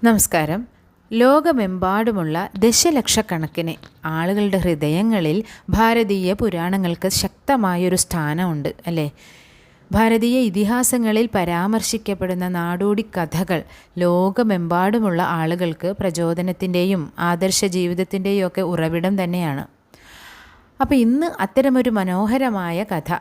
നമസ്കാരം. ലോകമെമ്പാടുമുള്ള ദശലക്ഷക്കണക്കിന് ആളുകളുടെ ഹൃദയങ്ങളിൽ ഭാരതീയ പുരാണങ്ങൾക്ക് ശക്തമായൊരു സ്ഥാനമുണ്ട് അല്ലേ? ഭാരതീയ ഇതിഹാസങ്ങളിൽ പരാമർശിക്കപ്പെടുന്ന നാടോടി കഥകൾ ലോകമെമ്പാടുമുള്ള ആളുകൾക്ക് പ്രചോദനത്തിൻ്റെയും ആദർശ ജീവിതത്തിൻ്റെയും ഒക്കെ ഉറവിടം തന്നെയാണ്. അപ്പോൾ ഇന്ന് അത്തരമൊരു മനോഹരമായ കഥ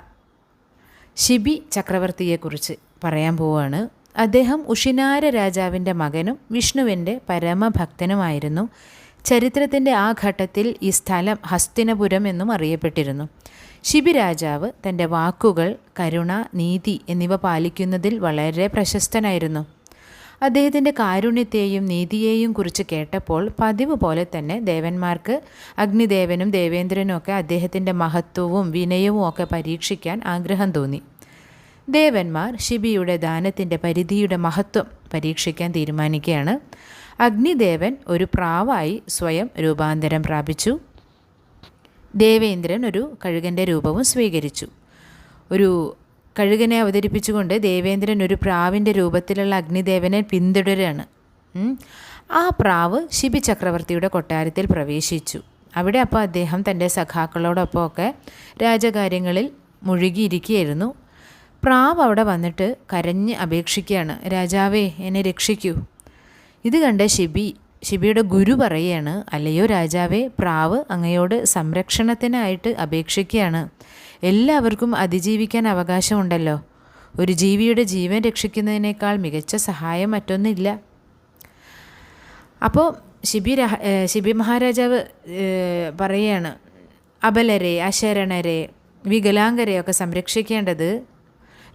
ശിബി ചക്രവർത്തിയെക്കുറിച്ച് പറയാൻ പോവുകയാണ്. അദ്ദേഹം ഉഷിനാര രാജാവിൻ്റെ മകനും വിഷ്ണുവിൻ്റെ പരമഭക്തനുമായിരുന്നു. ചരിത്രത്തിൻ്റെ ആ ഘട്ടത്തിൽ ഈ സ്ഥലം ഹസ്തിനപുരം എന്നും അറിയപ്പെട്ടിരുന്നു. ശിബി രാജാവ് തൻ്റെ വാക്കുകൾ, കരുണ, നീതി എന്നിവ പാലിക്കുന്നതിൽ വളരെ പ്രശസ്തനായിരുന്നു. അദ്ദേഹത്തിൻ്റെ കാരുണ്യത്തെയും നീതിയെയും കുറിച്ച് കേട്ടപ്പോൾ പതിവ് പോലെ തന്നെ ദേവന്മാർക്ക് അഗ്നിദേവനും ദേവേന്ദ്രനും ഒക്കെ അദ്ദേഹത്തിൻ്റെ മഹത്വവും വിനയവും ഒക്കെ പരീക്ഷിക്കാൻ ആഗ്രഹം തോന്നി. ദേവന്മാർ ശിബിയുടെ ദാനത്തിൻ്റെ പരിധിയുടെ മഹത്വം പരീക്ഷിക്കാൻ തീരുമാനിക്കുകയാണ്. അഗ്നിദേവൻ ഒരു പ്രാവായി സ്വയം രൂപാന്തരം പ്രാപിച്ചു. ദേവേന്ദ്രൻ ഒരു കഴുകൻ്റെ രൂപവും സ്വീകരിച്ചു. ഒരു കഴുകനെ അവതരിപ്പിച്ചുകൊണ്ട് ദേവേന്ദ്രൻ ഒരു പ്രാവിൻ്റെ രൂപത്തിലുള്ള അഗ്നിദേവനെ പിന്തുടരുകയാണ്. ആ പ്രാവ് ശിബി ചക്രവർത്തിയുടെ കൊട്ടാരത്തിൽ പ്രവേശിച്ചു. അവിടെ അപ്പോൾ അദ്ദേഹം തൻ്റെ സഖാക്കളോടൊപ്പമൊക്കെ രാജകാര്യങ്ങളിൽ മുഴുകിയിരിക്കുകയായിരുന്നു. പ്രാവ് അവിടെ വന്നിട്ട് കരഞ്ഞ് അപേക്ഷിക്കുകയാണ്, രാജാവേ, എന്നെ രക്ഷിക്കൂ. ഇത് കണ്ട ശിബിയുടെ ഗുരു പറയുകയാണ്, അല്ലയോ രാജാവേ, പ്രാവ് അങ്ങയോട് സംരക്ഷണത്തിനായിട്ട് അപേക്ഷിക്കുകയാണ്. എല്ലാവർക്കും അതിജീവിക്കാൻ അവകാശമുണ്ടല്ലോ. ഒരു ജീവിയുടെ ജീവൻ രക്ഷിക്കുന്നതിനേക്കാൾ മികച്ച സഹായം മറ്റൊന്നില്ല. അപ്പോൾ ശിബി മഹാരാജാവ് പറയുകയാണ്, അബലരെ, അശരണരെ, വികലാംഗരെയൊക്കെ സംരക്ഷിക്കേണ്ടത്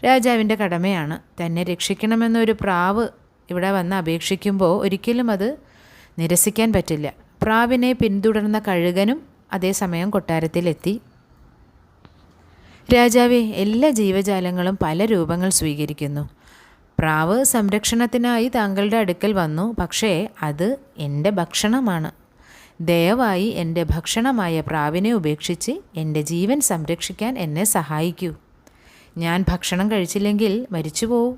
രാജാവിൻ്റെ കടമയാണ്. തന്നെ രക്ഷിക്കണമെന്നൊരു പ്രാവ് ഇവിടെ വന്ന് അപേക്ഷിക്കുമ്പോൾ ഒരിക്കലും അത് നിരസിക്കാൻ പറ്റില്ല. പ്രാവിനെ പിന്തുടർന്ന കഴുകനും അതേസമയം കൊട്ടാരത്തിലെത്തി. രാജാവേ, എല്ലാ ജീവജാലങ്ങളും പല രൂപങ്ങൾ സ്വീകരിക്കുന്നു. പ്രാവ് സംരക്ഷണത്തിനായി താങ്കളുടെ അടുക്കൽ വന്നു, പക്ഷേ അത് എൻ്റെ ഭക്ഷണമാണ്. ദയവായി എൻ്റെ ഭക്ഷണമായ പ്രാവിനെ ഉപേക്ഷിച്ച് എൻ്റെ ജീവൻ സംരക്ഷിക്കാൻ എന്നെ സഹായിക്കൂ. ഞാൻ ഭക്ഷണം കഴിച്ചില്ലെങ്കിൽ മരിച്ചു പോവും.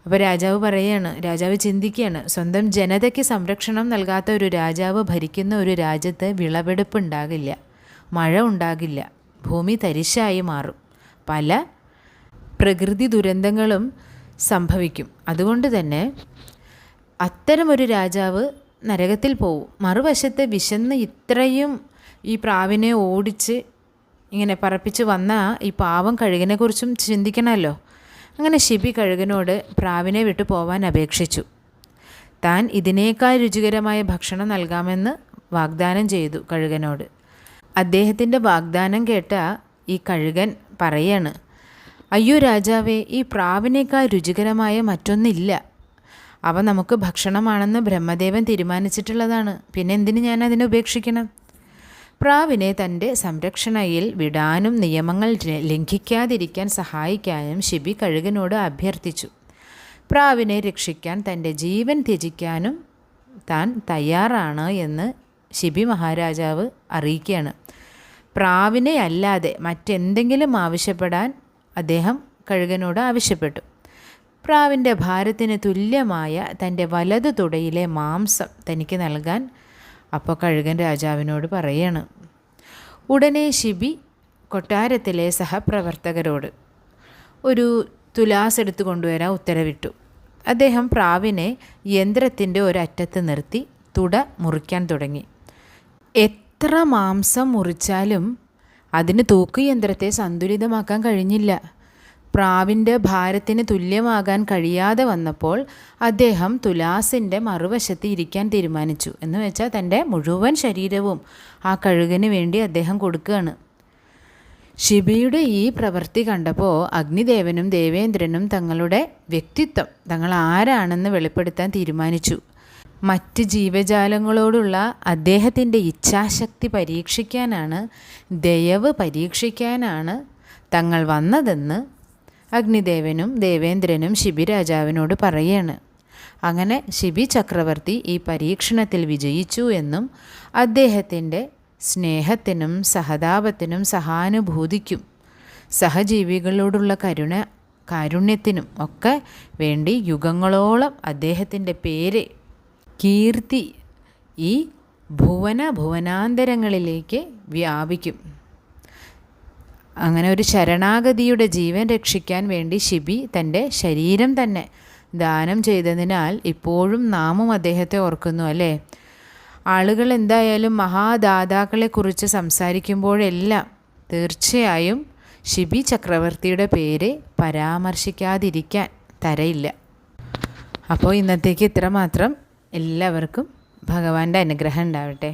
അപ്പോൾ രാജാവ് ചിന്തിക്കുകയാണ്, സ്വന്തം ജനതയ്ക്ക് സംരക്ഷണം നൽകാത്ത ഒരു രാജാവ് ഭരിക്കുന്ന ഒരു രാജ്യത്ത് വിളവെടുപ്പ് ഉണ്ടാകില്ല, മഴ ഉണ്ടാകില്ല, ഭൂമി തരിശായി മാറും, പല പ്രകൃതി ദുരന്തങ്ങളും സംഭവിക്കും. അതുകൊണ്ട് തന്നെ അത്തരമൊരു രാജാവ് നരകത്തിൽ പോവും. മറുവശത്ത് വിശന്ന് ഇത്രയും ഈ പ്രാവിനെ ഓടിച്ച് ഇങ്ങനെ പറപ്പിച്ച് വന്ന ഈ പാവം കഴുകനെക്കുറിച്ചും ചിന്തിക്കണമല്ലോ. അങ്ങനെ ശിബി കഴുകനോട് പ്രാവിനെ വിട്ടു പോവാൻ അപേക്ഷിച്ചു. താൻ ഇതിനേക്കാൾ രുചികരമായ ഭക്ഷണം നൽകാമെന്ന് വാഗ്ദാനം ചെയ്തു കഴുകനോട്. അദ്ദേഹത്തിൻ്റെ വാഗ്ദാനം കേട്ട ഈ കഴുകൻ പറയാണ്, അയ്യോ രാജാവേ, ഈ പ്രാവിനേക്കാൾ രുചികരമായ മറ്റൊന്നില്ല. അവ നമുക്ക് ഭക്ഷണമാണെന്ന് ബ്രഹ്മദേവൻ തീരുമാനിച്ചിട്ടുള്ളതാണ്. പിന്നെ എന്തിന് ഞാൻ അതിനെ ഉപേക്ഷിക്കണം? പ്രാവിനെ തൻ്റെ സംരക്ഷണയിൽ വിടാനും നിയമങ്ങൾ ലംഘിക്കാതിരിക്കാൻ സഹായിക്കാനും ശിബി കഴുകനോട് അഭ്യർത്ഥിച്ചു. പ്രാവിനെ രക്ഷിക്കാൻ തൻ്റെ ജീവൻ ത്യജിക്കാനും താൻ തയ്യാറാണ് എന്ന് ശിബി മഹാരാജാവ് അറിയിക്കുകയാണ്. പ്രാവിനെ അല്ലാതെ മറ്റെന്തെങ്കിലും ആവശ്യപ്പെടാൻ അദ്ദേഹം കഴുകനോട് ആവശ്യപ്പെട്ടു. പ്രാവിൻ്റെ ഭാരത്തിന് തുല്യമായ തൻ്റെ വലതു തുടയിലെ മാംസം തനിക്ക് നൽകാൻ അപ്പോൾ കഴുകൻ രാജാവിനോട് പറയാണ്. ഉടനെ ശിബി കൊട്ടാരത്തിലെ സഹപ്രവർത്തകരോട് ഒരു തുലാസ് എടുത്തു കൊണ്ടുവരാൻ ഉത്തരവിട്ടു. അദ്ദേഹം പ്രാവിനെ യന്ത്രത്തിൻ്റെ ഒരറ്റത്ത് നിർത്തി തുട മുറിക്കാൻ തുടങ്ങി. എത്ര മാംസം മുറിച്ചാലും അതിന് തൂക്കുയന്ത്രത്തെ സന്തുലിതമാക്കാൻ കഴിഞ്ഞില്ല. പ്രാവിൻ്റെ ഭാരത്തിന് തുല്യമാകാൻ കഴിയാതെ വന്നപ്പോൾ അദ്ദേഹം തുലാസിൻ്റെ മറുവശത്ത് ഇരിക്കാൻ തീരുമാനിച്ചു. എന്ന് വെച്ചാൽ തൻ്റെ മുഴുവൻ ശരീരവും ആ കഴുകന് വേണ്ടി അദ്ദേഹം കൊടുക്കുകയാണ്. ശിബിയുടെ ഈ പ്രവൃത്തി കണ്ടപ്പോൾ അഗ്നിദേവനും ദേവേന്ദ്രനും തങ്ങളുടെ വ്യക്തിത്വം, തങ്ങൾ ആരാണെന്ന് വെളിപ്പെടുത്താൻ തീരുമാനിച്ചു. മറ്റ് ജീവജാലങ്ങളോടുള്ള അദ്ദേഹത്തിൻ്റെ ഇച്ഛാശക്തി പരീക്ഷിക്കാനാണ്, ദയവ് പരീക്ഷിക്കാനാണ് തങ്ങൾ വന്നതെന്ന് അഗ്നിദേവനും ദേവേന്ദ്രനും ശിബി രാജാവിനോട് പറയുകയാണ്. അങ്ങനെ ശിബി ചക്രവർത്തി ഈ പരീക്ഷണത്തിൽ വിജയിച്ചു എന്നും അദ്ദേഹത്തിൻ്റെ സ്നേഹത്തിനും സഹതാപത്തിനും സഹാനുഭൂതിക്കും സഹജീവികളോടുള്ള കരുണ കാരുണ്യത്തിനും ഒക്കെ വേണ്ടി യുഗങ്ങളോളം അദ്ദേഹത്തിൻ്റെ പേര്, കീർത്തി ഈ ഭുവനാന്തരങ്ങളിലേക്ക് വ്യാപിക്കും. അങ്ങനെ ഒരു ശരണാഗതിയുടെ ജീവൻ രക്ഷിക്കാൻ വേണ്ടി ശിബി തൻ്റെ ശരീരം തന്നെ ദാനം ചെയ്തതിനാൽ ഇപ്പോഴും നാമും അദ്ദേഹത്തെ ഓർക്കുന്നു അല്ലേ. ആളുകൾ എന്തായാലും മഹാദാതാക്കളെക്കുറിച്ച് സംസാരിക്കുമ്പോഴെല്ലാം തീർച്ചയായും ശിബി ചക്രവർത്തിയുടെ പേര് പരാമർശിക്കാതിരിക്കാൻ തരയില്ല. അപ്പോൾ ഇന്നത്തേക്ക് ഇത്ര മാത്രം. എല്ലാവർക്കും ഭഗവാന്റെ അനുഗ്രഹം ഉണ്ടാവട്ടെ.